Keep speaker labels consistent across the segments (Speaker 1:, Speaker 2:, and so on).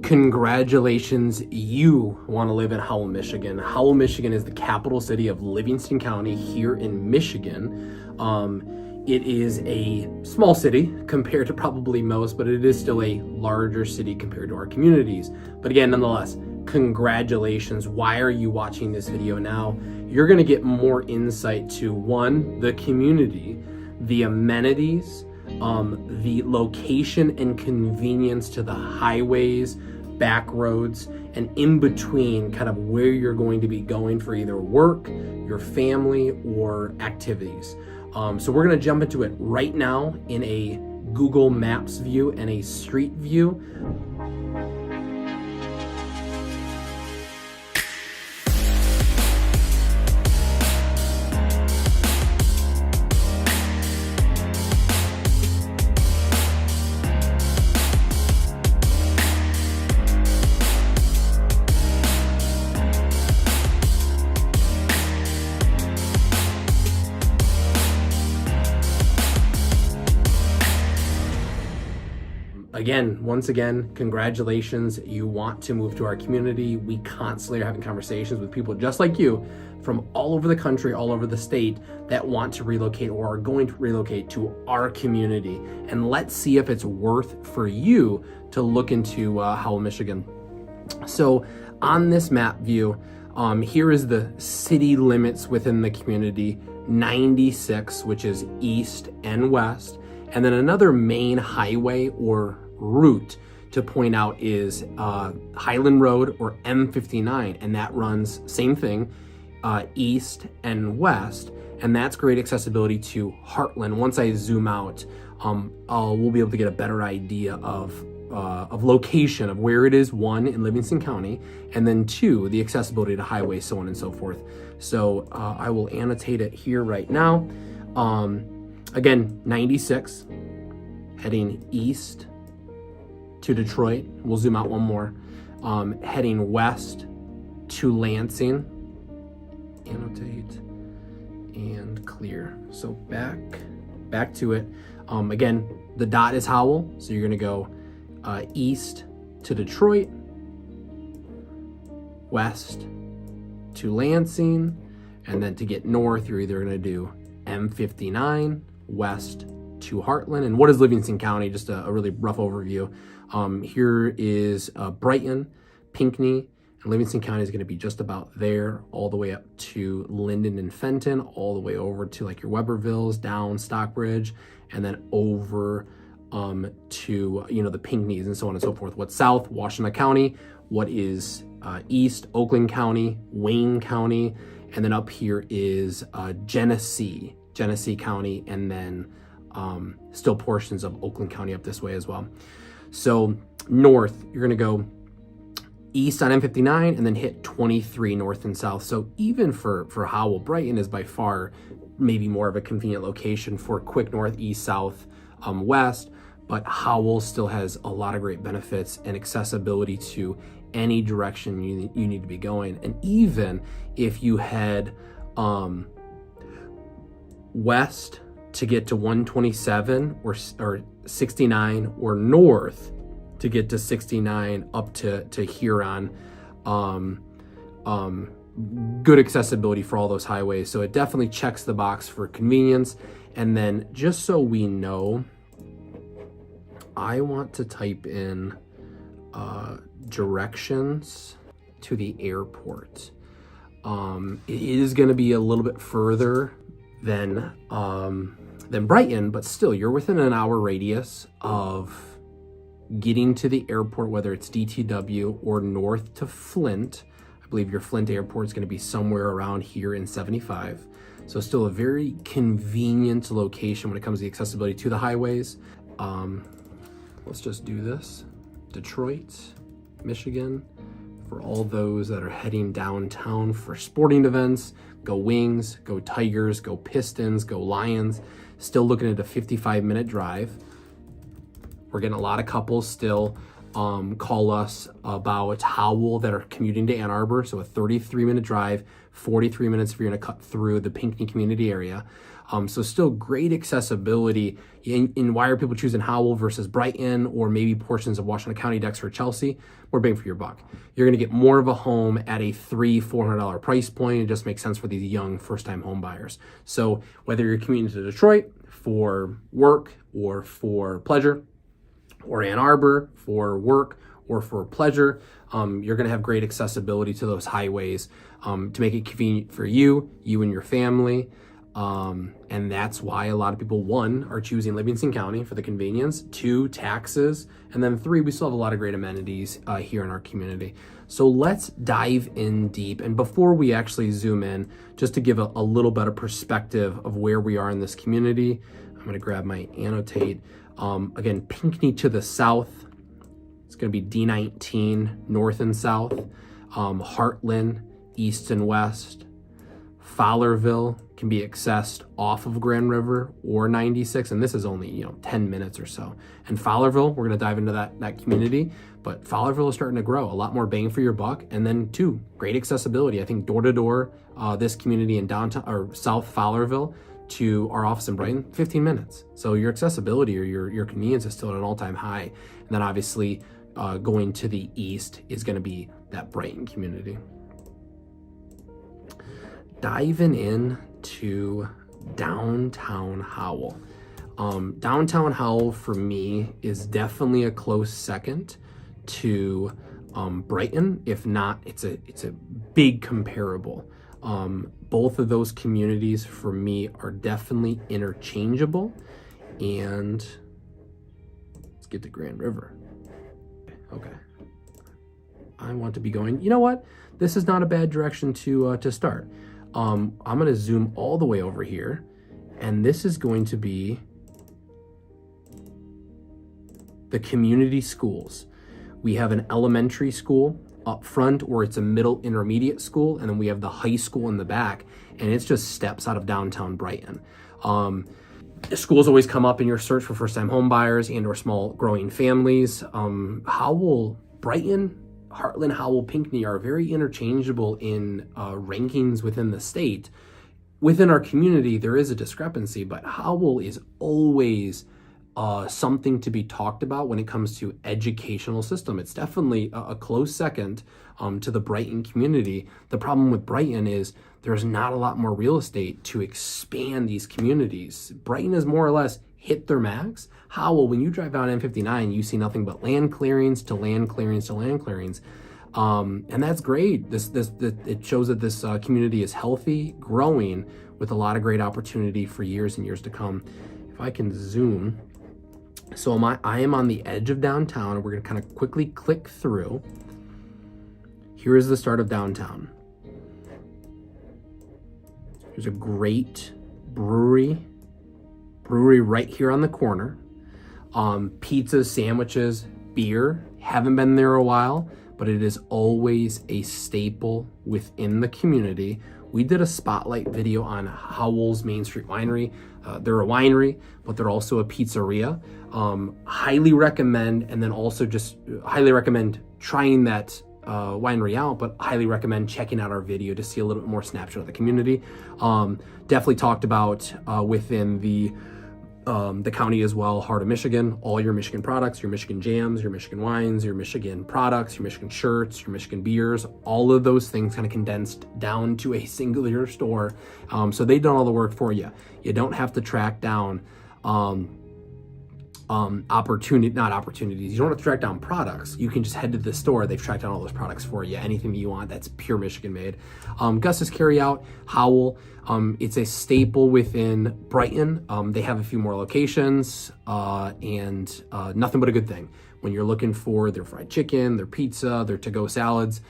Speaker 1: Congratulations, you want to live in Howell, Michigan. Howell, Michigan is the capital city of Livingston County here in Michigan. It is a small city compared to probably most, but it is still a larger city compared to our communities. But again, nonetheless, congratulations. Why are you watching this video now? You're going to get more insight to, one, the community, the amenities, the location and convenience to the highways, back roads, and in between, kind of where you're going to be going for either work, your family, or activities. So we're going to jump into it right now in a Google Maps view and a street view. Once again, congratulations. You want to move to our community. We constantly are having conversations with people just like you from all over the country, all over the state that want to relocate or are going to relocate to our community. And let's see if it's worth for you to look into Howell, Michigan. So on this map view, here is the city limits within the community, 96, which is east and west. And then another main highway or route to point out is Highland Road or M59, and that runs same thing, east and west, and that's great accessibility to Heartland. Once I zoom out, we'll be able to get a better idea of location of where it is, one, in Livingston County, and then two, the accessibility to highways, so on and so forth. So I will annotate it here right now. Again, 96, heading east to Detroit. We'll zoom out one more. Heading west to Lansing. Annotate and clear. So back to it. Again, the dot is Howell, so you're gonna go east to Detroit, west to Lansing, and then to get north, you're either gonna do M59, west to Heartland. And what is Livingston County? Just a really rough overview. Here is Brighton, Pinckney, and Livingston County is going to be just about there, all the way up to Linden and Fenton, all the way over to like your Webervilles, down Stockbridge, and then over to the Pinckneys and so on and so forth. What's south? Washington County. What is east? Oakland County, Wayne County, and then up here is Genesee County, and then still portions of Oakland County up this way as well. So north, you're gonna go east on M59 and then hit 23 north and south. So even for Howell, Brighton is by far maybe more of a convenient location for quick north, east, south, west, but Howell still has a lot of great benefits and accessibility to any direction you need to be going. And even if you head west to get to 127 or 69, or north to get to 69 up to Huron, good accessibility for all those highways. So it definitely checks the box for convenience. And then just so we know, I want to type in directions to the airport. It is going to be a little bit further than Brighton, but still you're within an hour radius of getting to the airport, whether it's DTW or north to Flint. I believe your Flint airport is going to be somewhere around here in 75. So still a very convenient location when it comes to the accessibility to the highways. Let's just do this. Detroit, Michigan, for all those that are heading downtown for sporting events. Go Wings, go Tigers, go Pistons, go Lions. Still looking at a 55-minute drive. We're getting a lot of couples still call us about Howell that are commuting to Ann Arbor. So a 33-minute drive, 43 minutes if you're going to cut through the Pinckney community area. So still great accessibility. In why are people choosing Howell versus Brighton, or maybe portions of Washington County, Dexter, Chelsea? More bang for your buck. You're going to get more of a home at a $300-$400 price point. It just makes sense for these young first-time home buyers. So whether you're commuting to Detroit for work or for pleasure, or Ann Arbor for work or for pleasure, you're going to have great accessibility to those highways to make it convenient for you and your family. And that's why a lot of people, 1, are choosing Livingston County for the convenience, 2, taxes, and then 3, we still have a lot of great amenities here in our community. So let's dive in deep. And before we actually zoom in, just to give a little bit of perspective of where we are in this community, I'm going to grab my annotate. Again, Pinckney to the south, it's going to be D19 north and south, Heartland east and west, Fowlerville can be accessed off of Grand River or 96, and this is only 10 minutes or so. And Fowlerville, we're going to dive into that community, but Fowlerville is starting to grow, a lot more bang for your buck. And then 2, great accessibility. I think door to door, this community in downtown or South Fowlerville to our office in Brighton, 15 minutes. So your accessibility or your convenience is still at an all-time high. And then obviously going to the east is going to be that Brighton community. Diving in to downtown Howell. Downtown Howell for me is definitely a close second to Brighton. If not, it's a big comparable. Both of those communities for me are definitely interchangeable. And let's get to Grand River. Okay. I want to be going, you know what? This is not a bad direction to start. I'm going to zoom all the way over here, and this is going to be the community schools. We have an elementary school up front, or it's a middle intermediate school, and then we have the high school in the back, and it's just steps out of downtown Brighton. Schools always come up in your search for first-time home buyers and or small growing families. Howell, Brighton, Heartland, Howell, Pinckney are very interchangeable in rankings within the state. Within our community, there is a discrepancy, but Howell is always something to be talked about when it comes to educational system. It's definitely a close second to the Brighton community. The problem with Brighton is there's not a lot more real estate to expand these communities. Brighton is more or less hit their max. Howell, when you drive down M59, you see nothing but land clearings to land clearings to land clearings. And that's great. It shows that this community is healthy, growing, with a lot of great opportunity for years and years to come. If I can zoom. So I am on the edge of downtown, and we're going to kind of quickly click through. Here is the start of downtown. There's a great brewery right here on the corner. Pizzas, sandwiches, beer. Haven't been there a while, but it is always a staple within the community. We did a spotlight video on Howell's Main Street Winery. They're a winery, but they're also a pizzeria. Highly recommend, and then also just highly recommend trying that winery out, but highly recommend checking out our video to see a little bit more snapshot of the community. Definitely talked about within the county as well, heart of Michigan, all your Michigan products, your Michigan jams, your Michigan wines, your Michigan products, your Michigan shirts, your Michigan beers, all of those things kind of condensed down to a singular store. So they've done all the work for you. You don't have to track down not opportunities. You don't have to track down products. You can just head to the store. They've tracked down all those products for you. Anything that you want, that's pure Michigan made. Gus's Carryout, Howell. It's a staple within Brighton. They have a few more locations, and nothing but a good thing. When you're looking for their fried chicken, their pizza, their to-go salads,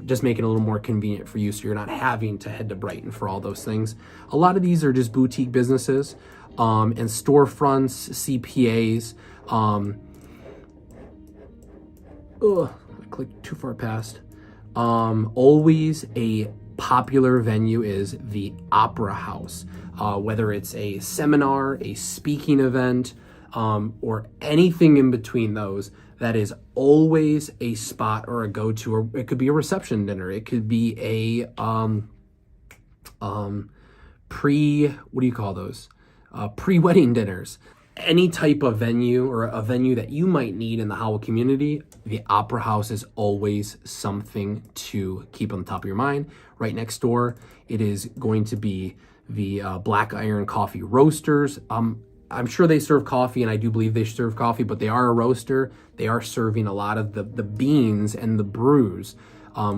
Speaker 1: just make it a little more convenient for you so you're not having to head to Brighton for all those things. A lot of these are just boutique businesses and storefronts, CPAs. I clicked too far past. Always a popular venue is the Opera House, whether it's a seminar, a speaking event, or anything in between those. That is always a spot or a go-to, or it could be a reception dinner. It could be a what do you call those? Pre-wedding dinners. Any type of venue or a venue that you might need in the Howell community, the Opera House is always something to keep on the top of your mind. Right next door, it is going to be the Black Iron Coffee Roasters. I'm sure they serve coffee, and I do believe they serve coffee, but they are a roaster. They are serving a lot of the beans and the brews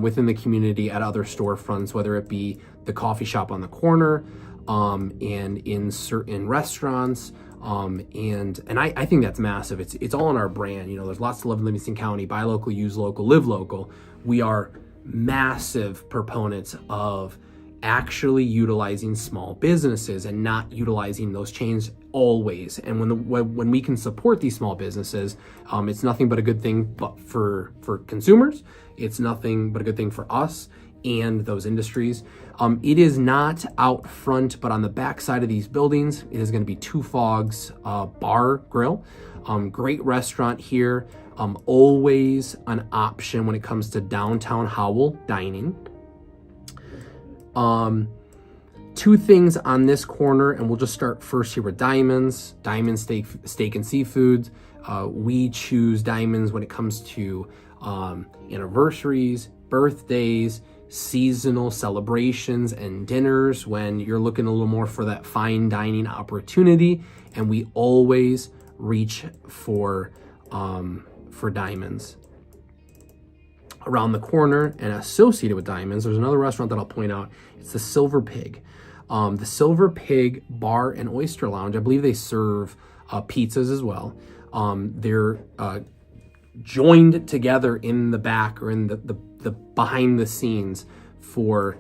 Speaker 1: within the community at other storefronts, whether it be the coffee shop on the corner and in certain restaurants. And I think that's massive. It's all in our brand. You know, there's lots to love in Livingston County. Buy local, use local, live local. We are massive proponents of actually utilizing small businesses and not utilizing those chains always. And when we can support these small businesses, it's nothing but a good thing. But for consumers, it's nothing but a good thing for us and those industries. It is not out front, but on the back side of these buildings, it is going to be Two Fogs Bar Grill. Great restaurant here. Always an option when it comes to downtown Howell dining. Two things on this corner, and we'll just start first here with Diamonds. Diamond Steak and Seafood. We choose Diamonds when it comes to anniversaries, birthdays, seasonal celebrations, and dinners when you're looking a little more for that fine dining opportunity. And we always reach for Diamonds. Around the corner and associated with Diamonds, there's another restaurant that I'll point out. It's the Silver Pig. The Silver Pig Bar and Oyster Lounge. I believe they serve pizzas as well. They're joined together in the back or in the behind the scenes for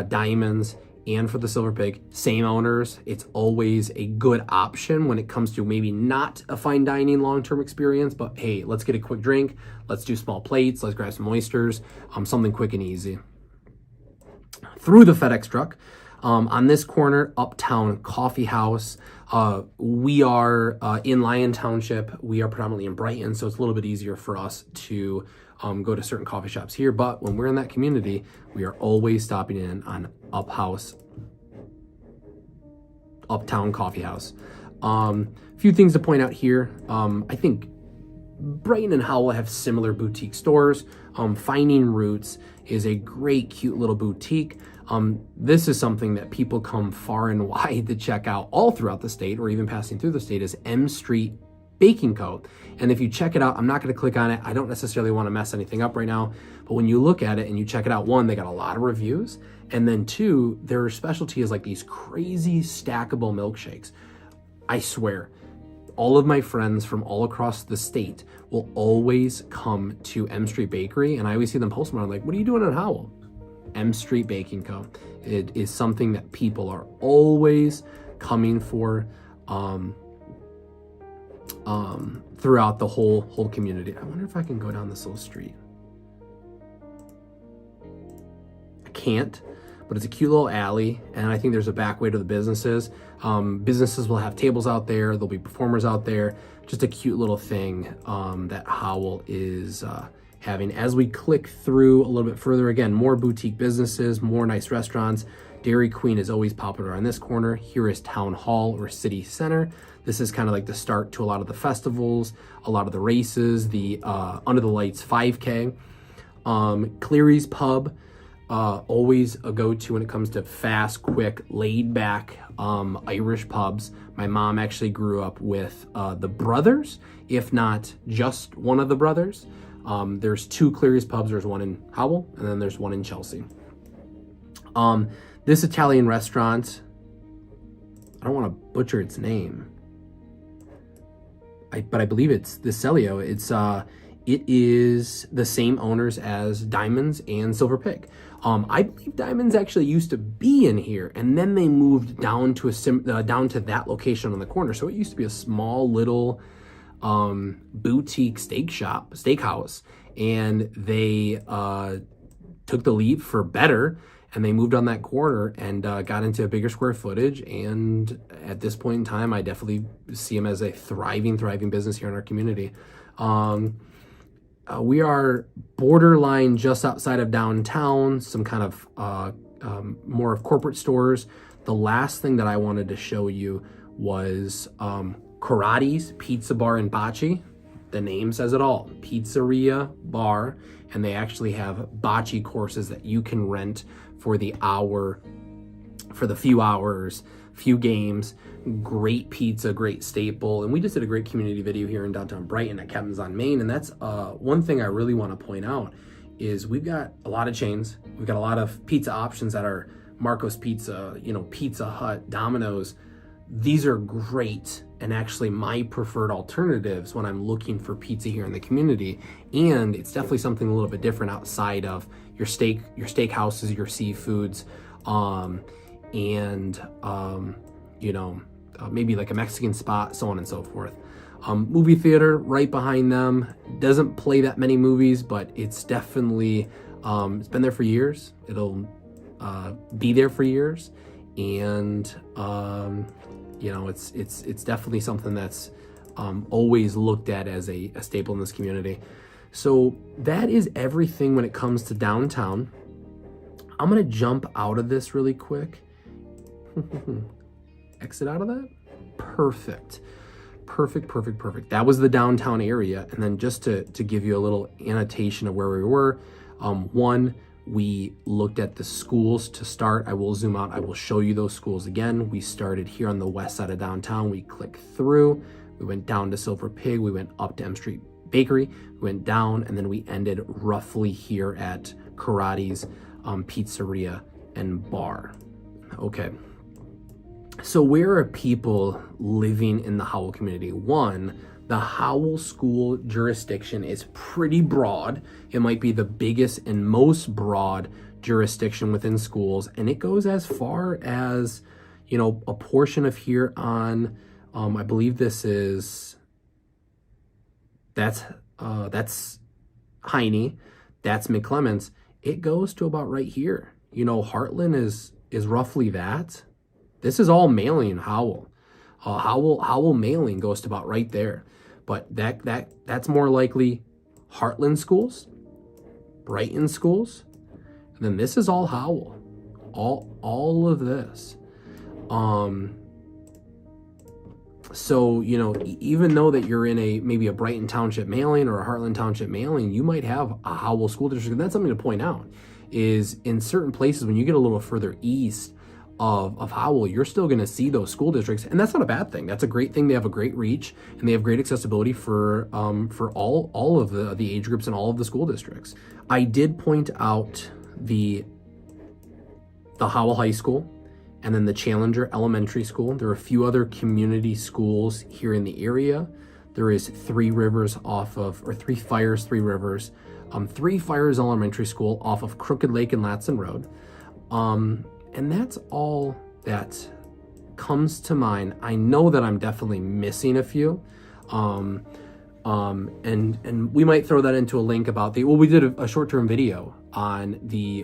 Speaker 1: Diamonds and for the Silver Pig. Same owners. It's always a good option when it comes to maybe not a fine dining long-term experience, but hey, let's get a quick drink. Let's do small plates. Let's grab some oysters. Something quick and easy. Through the FedEx truck. On this corner, Uptown Coffee House. We are in Lyon Township. We are predominantly in Brighton, so it's a little bit easier for us to go to certain coffee shops here. But when we're in that community, we are always stopping in on Uptown Coffee House. A few things to point out here. I think Brighton and Howell have similar boutique stores. Finding Roots is a great, cute little boutique. This is something that people come far and wide to check out all throughout the state, or even passing through the state, is M Street Baking Co. And if you check it out, I'm not going to click on it. I don't necessarily want to mess anything up right now, but when you look at it and you check it out, one, they got a lot of reviews, and then two, their specialty is like these crazy stackable milkshakes. I swear, all of my friends from all across the state will always come to M Street Bakery, and I always see them post them. I'm like, what are you doing in Howell? M Street Baking Co. It is something that people are always coming for throughout the whole community. I wonder if I can go down this little street. I can't, but it's a cute little alley, and I think there's a back way to the businesses. Businesses will have tables out there. There'll be performers out there. Just a cute little thing that Howell is having. As we click through a little bit further, again, more boutique businesses, more nice restaurants. Dairy Queen is always popular on this corner. Here is Town Hall or City Center. This is kind of like the start to a lot of the festivals, a lot of the races, the Under the Lights 5K. Cleary's Pub, always a go-to when it comes to fast, quick, laid-back Irish pubs. My mom actually grew up with the brothers, if not just one of the brothers. There's two Cleary's Pubs. There's one in Howell, and then there's one in Chelsea. This Italian restaurant, I don't want to butcher its name, but I believe it's the Celio. It is the same owners as Diamonds and Silver Pig. I believe Diamonds actually used to be in here, and then they moved down to down to that location on the corner. So it used to be a small little boutique steakhouse, and they took the leap for better, and they moved on that corner and got into a bigger square footage. And at this point in time, I definitely see them as a thriving business here in our community. We are borderline just outside of downtown, some kind of more of corporate stores. The last thing that I wanted to show you was Karate's Pizza Bar and Bocce. The name says it all, pizzeria, bar, and they actually have bocce courses that you can rent for the hour, for the few hours, few games. Great pizza, great staple. And we just did a great community video here in downtown Brighton at Captain's on Main. And that's one thing I really want to point out is we've got a lot of chains. We've got a lot of pizza options that are Marco's Pizza, you know, Pizza Hut, Domino's. These are great and actually my preferred alternatives when I'm looking for pizza here in the community. And it's definitely something a little bit different outside of your steakhouses, your seafoods, you know, maybe like a Mexican spot, so on and so forth. Movie theater right behind them. Doesn't play that many movies, but it's definitely, it's been there for years. It'll be there for years. And, you know, it's definitely something that's always looked at as a staple in this community. So that is everything when it comes to downtown. I'm going to jump out of this really quick. Exit out of that. Perfect. That was the downtown area. And then just to give you a little annotation of where we were, one, we looked at the schools to start. I will zoom out. I will show you those schools again. We started here on the west side of downtown. We clicked through. We went down to Silver Pig. We went up to M Street Bakery. We went down, and then we ended roughly here at Karate's Pizzeria and Bar. Okay. So where are people living in the Howell community? One, the Howell school jurisdiction is pretty broad. It might be the biggest and most broad jurisdiction within schools, and it goes as far as, you know, a portion of here on, I believe this is, that's Heine, that's McClements. It goes to about right here. You know, Heartland is roughly that. This is all mailing Howell. Howell mailing goes to about right there. But that's more likely Heartland schools, Brighton schools, and then this is all Howell. All of this. So, you know, even though that you're in maybe a Brighton Township mailing or a Heartland Township mailing, you might have a Howell school district. And that's something to point out, is in certain places when you get a little further east of Howell, you're still going to see those school districts, and that's not a bad thing. That's a great thing. They have a great reach and they have great accessibility for all of the age groups and all of the school districts. I did point out the Howell High School and then the Challenger Elementary School. There are a few other community schools here in the area. There is Three Fires, Three Rivers, Three Fires Elementary School off of Crooked Lake and Latson Road. And that's all that comes to mind. I know that I'm definitely missing a few. And we might throw that into a link about we did a short-term video on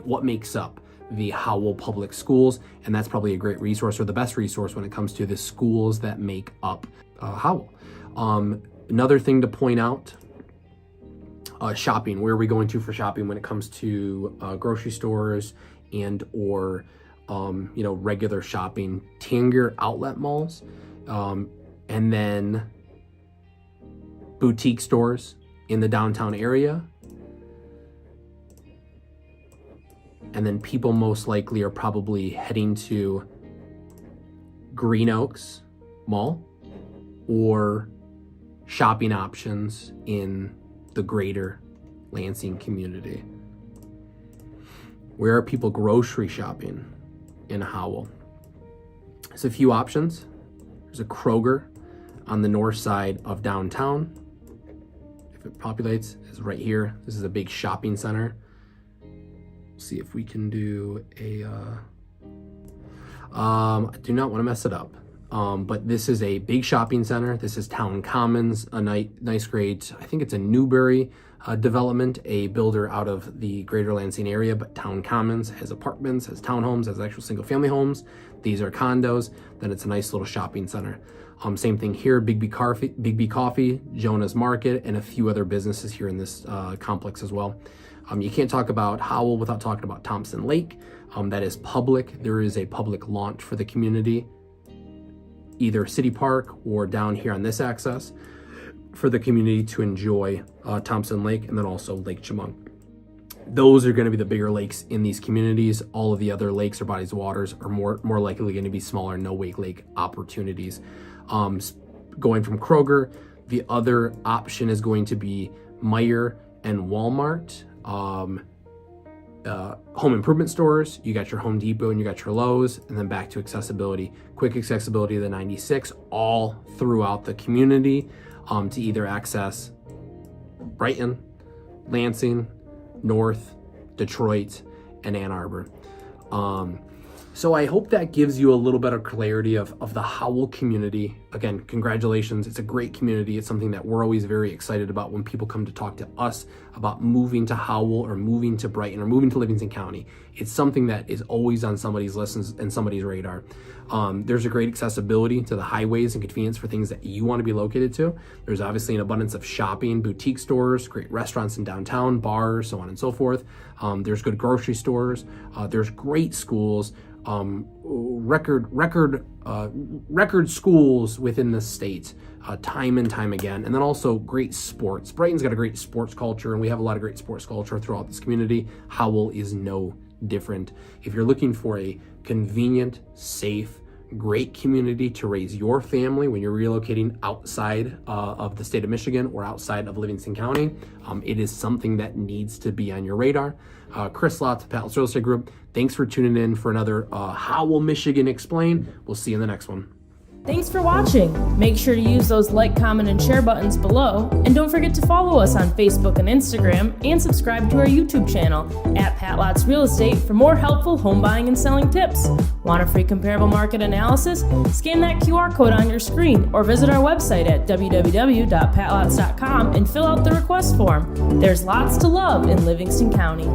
Speaker 1: what makes up the Howell Public Schools, and that's probably a great resource, or the best resource when it comes to the schools that make up Howell. Another thing to point out, shopping. Where are we going to for shopping when it comes to grocery stores and or you know, regular shopping? Tanger outlet malls, and then boutique stores in the downtown area. And then people most likely are probably heading to Green Oaks Mall or shopping options in the greater Lansing community. Where are people grocery shopping in Howell? There's a few options. There's a Kroger on the north side of downtown. If it populates, it's right here. This is a big shopping center. See if we can do I do not want to mess it up. But this is a big shopping center. This is Town Commons, a nice great, I think it's a Newbury development, a builder out of the greater Lansing area, but Town Commons has apartments, has townhomes, has actual single family homes. These are condos. Then it's a nice little shopping center. Same thing here, Big B Coffee, Jonah's Market, and a few other businesses here in this complex as well. You can't talk about Howell without talking about Thompson Lake. That is public. There is a public launch for the community, either City Park or down here on this access, for the community to enjoy Thompson Lake, and then also Lake Chemung. Those are going to be the bigger lakes in these communities. All of the other lakes or bodies of waters are more likely going to be smaller no-wake lake opportunities. Going from Kroger, the other option is going to be Meijer and Walmart. Home improvement stores, you got your Home Depot and you got your Lowe's, and then back to accessibility, quick accessibility to the 96, all throughout the community, to either access Brighton, Lansing, North, Detroit, and Ann Arbor. So I hope that gives you a little bit of clarity of the Howell community. Again, congratulations. It's a great community. It's something that we're always very excited about when people come to talk to us about moving to Howell or moving to Brighton or moving to Livingston County. It's something that is always on somebody's list and somebody's radar. There's a great accessibility to the highways and convenience for things that you want to be located to. There's obviously an abundance of shopping, boutique stores, great restaurants in downtown, bars, so on and so forth. There's good grocery stores. There's great schools. Record schools within the state, time and time again, and then also great sports. Brighton's got a great sports culture, and we have a lot of great sports culture throughout this community. Howell is no different. If you're looking for a convenient, safe, great community to raise your family when you're relocating outside of the state of Michigan or outside of Livingston County, it is something that needs to be on your radar. Chris Lotz, Pat Lotz Real Estate Group, thanks for tuning in for another Howell Michigan Explained. We'll see you in the next one.
Speaker 2: Thanks for watching. Make sure to use those like, comment, and share buttons below. And don't forget to follow us on Facebook and Instagram, and subscribe to our YouTube channel at Pat Lotz Real Estate for more helpful home buying and selling tips. Want a free comparable market analysis? Scan that QR code on your screen or visit our website at www.patlotz.com and fill out the request form. There's lots to love in Livingston County.